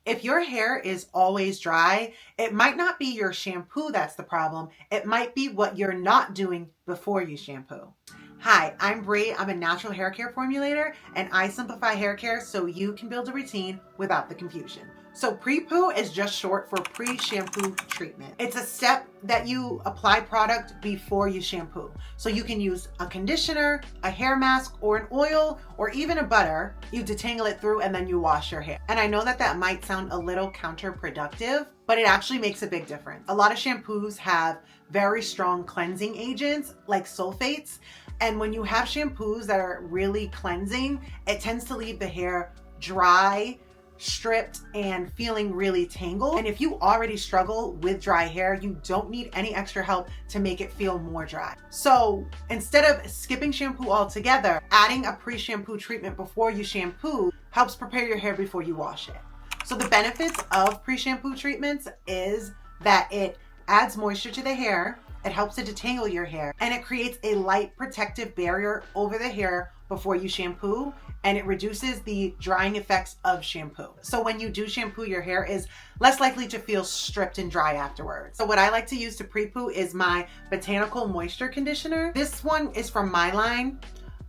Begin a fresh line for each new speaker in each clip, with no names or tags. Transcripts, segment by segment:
If your hair is always dry, it might not be your shampoo that's the problem. It might be what you're not doing before you shampoo. Hi, I'm Bree. I'm a natural hair care formulator, and I simplify hair care so you can build a routine without the confusion. So pre-poo is just short for pre-shampoo treatment. It's a step that you apply product before you shampoo. So you can use a conditioner, a hair mask, or an oil, or even a butter. You detangle it through and then you wash your hair. And I know that might sound a little counterproductive, but it actually makes a big difference. A lot of shampoos have very strong cleansing agents like sulfates. And when you have shampoos that are really cleansing, it tends to leave the hair dry, stripped, and feeling really tangled. And if you already struggle with dry hair, you don't need any extra help to make it feel more dry. So instead of skipping shampoo altogether, adding a pre-shampoo treatment before you shampoo helps prepare your hair before you wash it. So the benefits of pre-shampoo treatments is that it adds moisture to the hair, it helps to detangle your hair, and it creates a light protective barrier over the hair before you shampoo, and it reduces the drying effects of shampoo. So when you do shampoo, your hair is less likely to feel stripped and dry afterwards. So what I like to use to pre-poo is my Botanical Moisture Conditioner. This one is from my line,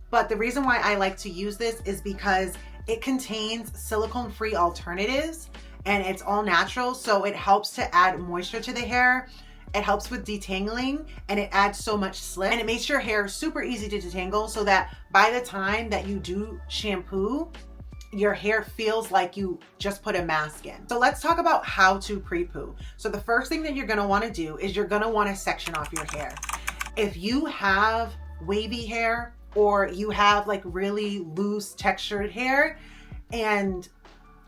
but the reason why I like to use this is because it contains silicone-free alternatives and it's all natural, so it helps to add moisture to the hair. It helps with detangling, and it adds so much slip, and it makes your hair super easy to detangle so that by the time that you do shampoo, your hair feels like you just put a mask in. So let's talk about how to pre-poo. So the first thing that you're gonna wanna do is you're gonna wanna section off your hair. If you have wavy hair or you have like really loose textured hair, and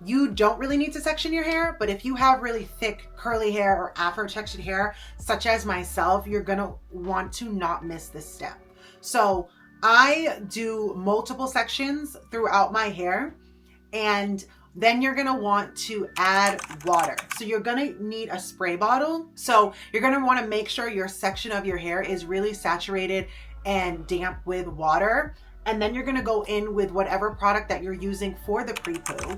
you don't really need to section your hair, but if you have really thick curly hair or afro textured hair, such as myself, you're gonna want to not miss this step. So I do multiple sections throughout my hair, and then you're gonna want to add water. So you're gonna need a spray bottle. So you're gonna wanna make sure your section of your hair is really saturated and damp with water. And then you're gonna go in with whatever product that you're using for the pre-poo.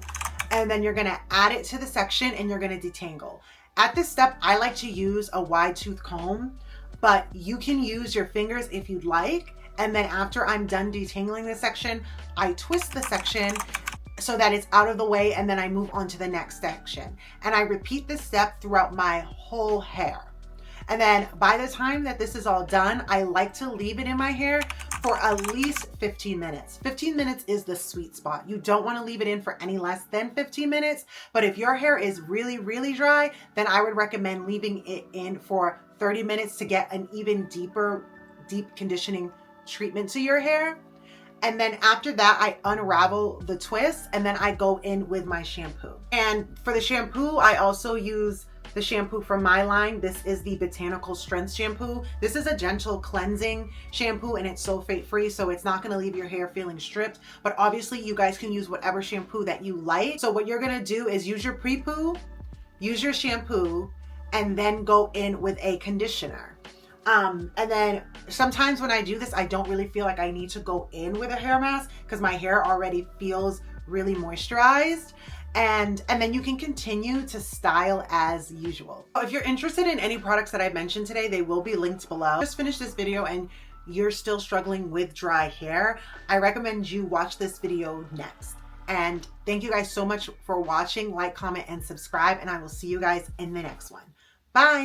And then you're gonna add it to the section and you're gonna detangle. At this step, I like to use a wide tooth comb, but you can use your fingers if you'd like. And then after I'm done detangling the section, I twist the section so that it's out of the way, and then I move on to the next section. And I repeat this step throughout my whole hair. And then by the time that this is all done, I like to leave it in my hair for at least 15 minutes. 15 minutes is the sweet spot. You don't want to leave it in for any less than 15 minutes. But if your hair is really, really dry, then I would recommend leaving it in for 30 minutes to get an even deep conditioning treatment to your hair. And then after that, I unravel the twist and then I go in with my shampoo. And for the shampoo, I also use the shampoo from my line. This is the Botanical Strength Shampoo. This is a gentle cleansing shampoo and it's sulfate free, so it's not gonna leave your hair feeling stripped. But obviously you guys can use whatever shampoo that you like. So what you're gonna do is use your pre-poo, use your shampoo, and then go in with a conditioner. And then sometimes when I do this, I don't really feel like I need to go in with a hair mask because my hair already feels really moisturized. And then you can continue to style as usual. If you're interested in any products that I mentioned today, they will be linked below. Just finished this video and you're still struggling with dry hair, I recommend you watch this video next. And thank you guys so much for watching. Like, comment, and subscribe, and I will see you guys in the next one. Bye.